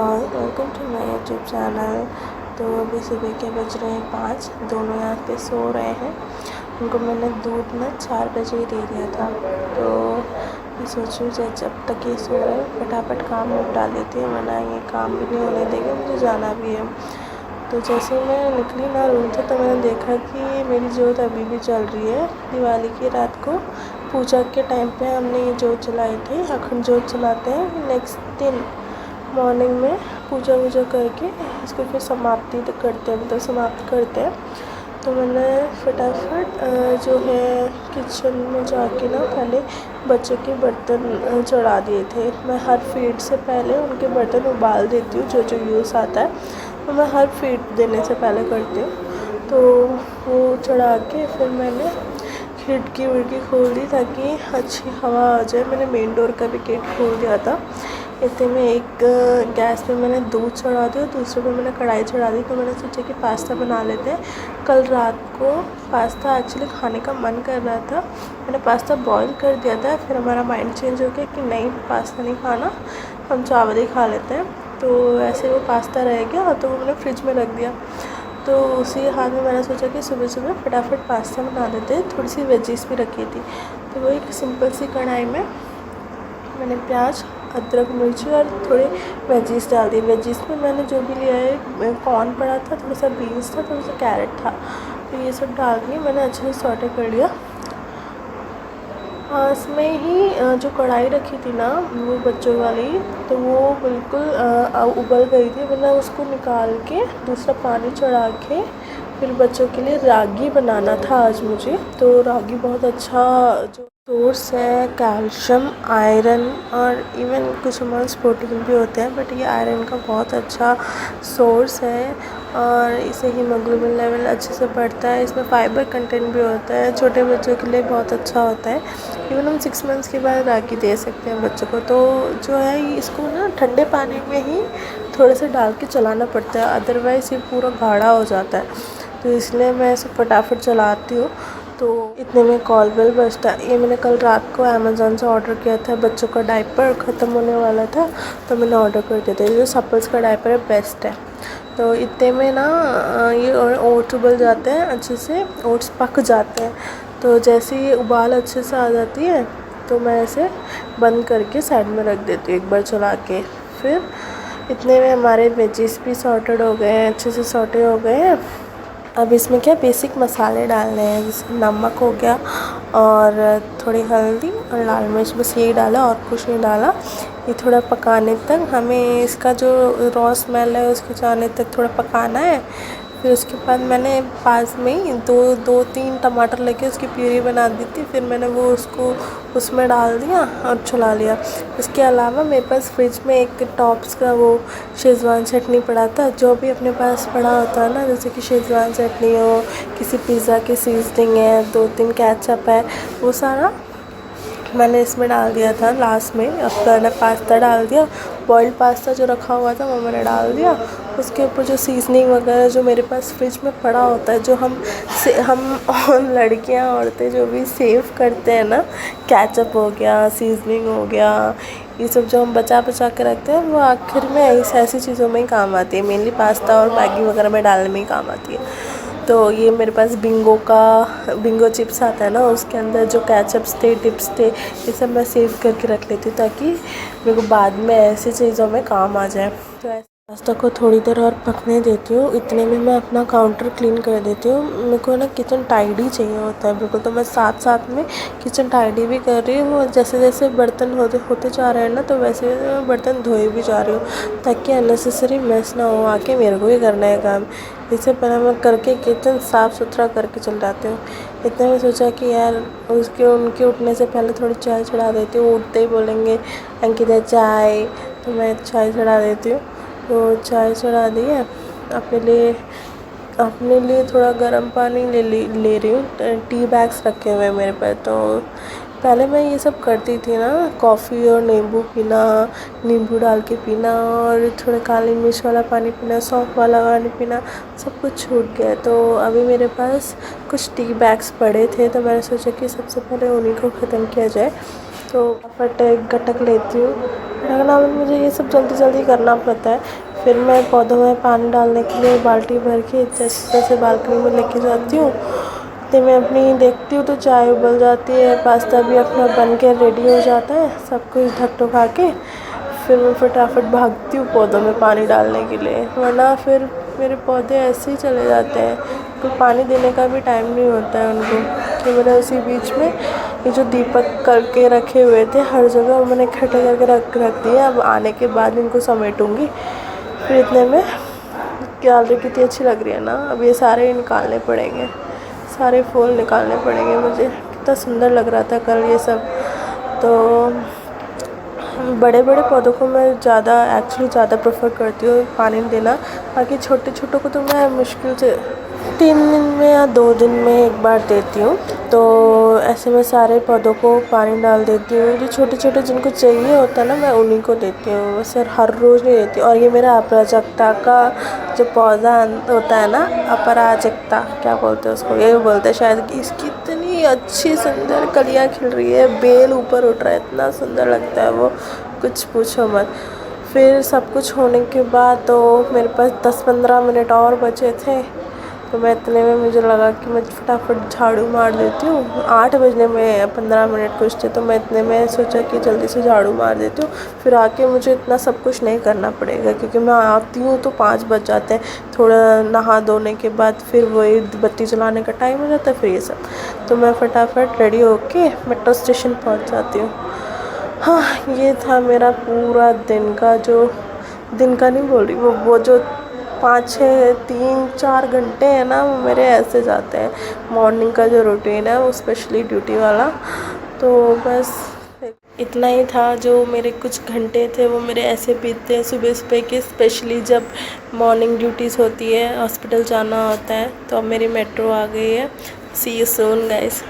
All, welcome to my YouTube channel. तो अभी सुबह के बज रहे हैं 5। दोनों यहाँ पे सो रहे हैं। उनको मैंने दूध ना 4 बजे ही दे दिया था। तो मैं सोच रही हूँ जब तक ये सो रहे हैं फटाफट काम निपटा लेती हूँ, वरना ये काम भी नहीं होने देंगे, मुझे जाना भी है। तो जैसे मैं निकली ना रूम से तो मैंने देखा कि मेरी जोत अभी भी चल रही है। दिवाली की रात को पूजा के टाइम पे हमने ये जोत जलाई थी। अखंड जोत जलाते हैं नेक्स्ट दिन मॉर्निंग में पूजा वूजा करके इसको फिर समाप्ति तक करते हैं, मतलब समाप्त करते हैं। तो मैंने फटाफट जो है किचन में जाके ना पहले बच्चों के बर्तन चढ़ा दिए थे। मैं हर फीड से पहले उनके बर्तन उबाल देती हूँ, जो जो यूज़ आता है तो मैं हर फीड देने से पहले करती हूँ। तो वो चढ़ा के फिर मैंने खिड़की विड़की खोल दी ताकि अच्छी हवा आ जाए। मैंने मेन डोर का भी गेट खोल दिया था। इतने में एक गैस पे मैंने दूध चढ़ा दिया, दूसरे पे मैंने कढ़ाई चढ़ा दी। तो मैंने सोचा कि पास्ता बना लेते हैं। कल रात को पास्ता एक्चुअली खाने का मन कर रहा था, मैंने पास्ता बॉईल कर दिया था। फिर हमारा माइंड चेंज हो गया कि नहीं, पास्ता नहीं खाना, हम चावल ही खा लेते हैं। तो ऐसे वो पास्ता रह गया तो वो मैंने फ्रिज में रख दिया। तो उसी हाल में मैंने सोचा कि सुबह सुबह फटाफट पास्ता बना देते हैं। थोड़ी सी वेजीज भी रखी थी, तो वो एक सिंपल सी कढ़ाई में मैंने प्याज, अदरक, मिर्ची और थोड़े वेजीज डाल दिए। वेजीज में मैंने जो भी लिया है, कॉर्न पड़ा था, थोड़ा सा बीन्स था, थोड़ा सा कैरेट था। तो ये सब डाल के मैंने अच्छे से सॉटे कर लिया। इसमें ही जो कढ़ाई रखी थी ना वो बच्चों वाली, तो वो बिल्कुल उबल गई थी। मैंने उसको निकाल के दूसरा पानी चढ़ा के फिर बच्चों के लिए रागी बनाना था आज मुझे। तो रागी बहुत अच्छा जो सोर्स है कैल्शियम, आयरन और इवन कुछ अमाउंट्स प्रोटीन भी होते हैं, बट ये आयरन का बहुत अच्छा सोर्स है और इससे हीमोग्लोबिन लेवल अच्छे से बढ़ता है। इसमें फाइबर कंटेंट भी होता है, छोटे बच्चों के लिए बहुत अच्छा होता है। इवन हम 6 मंथ्स के बाद रागी दे सकते हैं बच्चों को। तो जो है इसको ना ठंडे पानी में ही थोड़े से डाल के चलाना पड़ता है, अदरवाइज़ ये पूरा गाढ़ा हो जाता है। तो इसलिए मैं इसे फटाफट चलाती हूँ। तो इतने में कॉल बेल बजता है। ये मैंने कल रात को अमेज़न से ऑर्डर किया था, बच्चों का डायपर ख़त्म होने वाला था तो मैंने ऑर्डर कर दिया था। ये जो सप्पल्स का डायपर है बेस्ट है। तो इतने में ना ये ओट्स उबल जाते हैं अच्छे से, ओट्स पक जाते हैं। तो जैसे ही उबाल अच्छे से आ जाती है तो मैं इसे बंद करके साइड में रख देती हूँ एक बार चला के। फिर इतने में हमारे वेजीज भी सॉर्टेड हो गए हैं, अच्छे से सॉटे हो गए हैं। अब इसमें क्या बेसिक मसाले डालने हैं, जैसे नमक हो गया और थोड़ी हल्दी और लाल मिर्च, बस यही डाला और कुछ नहीं डाला। ये थोड़ा पकाने तक हमें इसका जो रॉ स्मेल है उसके जाने तक थोड़ा पकाना है। फिर उसके बाद मैंने पास में ही दो तीन टमाटर लेके उसकी प्यूरी बना दी थी। फिर मैंने वो उसको उसमें डाल दिया और चला लिया। इसके अलावा मेरे पास फ्रिज में एक टॉप्स का वो शेज़वान चटनी पड़ा था। जो भी अपने पास पड़ा होता है ना, जैसे कि शेज़वान चटनी हो, किसी पिज़्ज़ा की सीजनिंग है, 2-3 केचप है, वो सारा मैंने इसमें डाल दिया था लास्ट में। अब मैंने पास्ता डाल दिया, बॉइल्ड पास्ता जो रखा हुआ था वो मैंने डाल दिया। उसके ऊपर जो सीजनिंग वगैरह जो मेरे पास फ्रिज में पड़ा होता है, जो हम और लड़कियां औरतें जो भी सेव करते हैं ना, केचप हो गया, सीजनिंग हो गया, ये सब जो हम बचा बचा के रखते हैं वो आखिर में ऐसी चीज़ों में ही काम आती है। मेनली पास्ता और मैगी वगैरह में डालने में ही काम आती है। तो ये मेरे पास बिंगो चिप्स आता है ना, उसके अंदर जो केचप्स थे, टिप्स थे, ये सब मैं सेव करके रख लेती हूँ ताकि मेरे को बाद में ऐसी चीज़ों में काम आ जाए। तो ऐसे पास्ता को थोड़ी देर और पकने देती हूँ। इतने में मैं अपना काउंटर क्लीन कर देती हूँ। मेरे को ना किचन टाइडी चाहिए होता है बिल्कुल, तो मैं साथ साथ में किचन टाइडी भी कर रही हूँ। जैसे जैसे बर्तन होते जा रहे हैं ना, तो वैसे वैसे मैं बर्तन धोए भी जा रही हूँ ताकि अननेसेसरी मेस ना हो। आके मेरे को ही करना है काम, इससे पहले मैं करके किचन साफ़ सुथरा करके चल जाती हूँ। इतने में सोचा कि यार उनके उठने से पहले थोड़ी चाय चढ़ा देती हूँ। उठते ही बोलेंगे अंकिता चाय, तो मैं चाय चढ़ा देती हूँ। तो चाय चढ़ा दी है। अपने लिए थोड़ा गर्म पानी ले रही हूँ। टी बैग्स रखे हुए हैं मेरे पास। तो पहले मैं ये सब करती थी ना, कॉफ़ी और नींबू पीना, नींबू डाल के पीना और थोड़ा काली मिर्च वाला पानी पीना, सौंफ वाला पानी पीना, सब कुछ छूट गया। तो अभी मेरे पास कुछ टी बैग्स पड़े थे, तो मैंने सोचा कि सबसे पहले उन्हीं को ख़त्म किया जाए। तो फटाफट एक गटक लेती हूँ। लेकिन अब मुझे ये सब जल्दी जल्दी करना पड़ता है। फिर मैं पौधों में पानी डालने के लिए बाल्टी भर के जैसे बालकनी में लेके जाती हूँ। तो मैं अपनी देखती हूँ तो चाय उबल जाती है, पास्ता भी अपना बन के रेडी हो जाता है, सब कुछ ढक ढुका के फिर मैं फटाफट भागती हूँ पौधों में पानी डालने के लिए, वरना फिर मेरे पौधे ऐसे ही चले जाते हैं। तो पानी देने का भी टाइम नहीं होता है उनको। तो मैंने उसी बीच में ये जो दीपक करके रखे हुए थे हर जगह वो मैंने इकट्ठे करके रख दिए। अब आने के बाद इनको समेटूँगी। फिर इतने में गैलरी कितनी अच्छी लग रही है ना। अब ये सारे निकालने पड़ेंगे, सारे फूल निकालने पड़ेंगे मुझे। कितना सुंदर लग रहा था कल ये सब। तो बड़े बड़े पौधों को मैं ज़्यादा प्रेफर करती हूँ पानी देना। बाकी छोटे छोटों को तो मैं मुश्किल से 3 दिन में या 2 दिन में एक बार देती हूँ। तो ऐसे में सारे पौधों को पानी डाल देती हूँ। जो छोटे छोटे जिनको चाहिए होता है ना मैं उन्हीं को देती हूँ, वैसे हर रोज़ नहीं देती। और ये मेरा अपराजिता का जो पौधा होता है ना, अपराजिता क्या बोलते हैं उसको, ये बोलते हैं शायद, कि इसकी इतनी अच्छी सुंदर कलियाँ खिल रही है, बेल ऊपर उठ रहा है, इतना सुंदर लगता है वो, कुछ पूछो मत। फिर सब कुछ होने के बाद तो मेरे पास 10-15 मिनट और बचे थे। तो मैं इतने में मुझे लगा कि मैं फटाफट झाड़ू मार देती हूँ। 8 बजने में 15 मिनट कुछ थे, तो मैं इतने में सोचा कि जल्दी से झाड़ू मार देती हूँ। फिर आके मुझे इतना सब कुछ नहीं करना पड़ेगा, क्योंकि मैं आती हूँ तो 5 बज जाते हैं। थोड़ा नहा धोने के बाद फिर वही बत्ती जलाने का टाइम हो जाता है, फिर ये सब। तो मैं फटाफट रेडी होके मेट्रो स्टेशन पहुँच जाती हूँ। हाँ, ये था मेरा पूरा दिन का नहीं बोल रही, वो जो 5-6-3-4 घंटे हैं ना, वो मेरे ऐसे जाते हैं। मॉर्निंग का जो रूटीन है वो स्पेशली ड्यूटी वाला। तो बस इतना ही था। जो मेरे कुछ घंटे थे वो मेरे ऐसे बीतते हैं सुबह सुबह के, स्पेशली जब मॉर्निंग ड्यूटीज़ होती है, हॉस्पिटल जाना होता है। तो अब मेरी मेट्रो आ गई है। सी यू सून गाइस।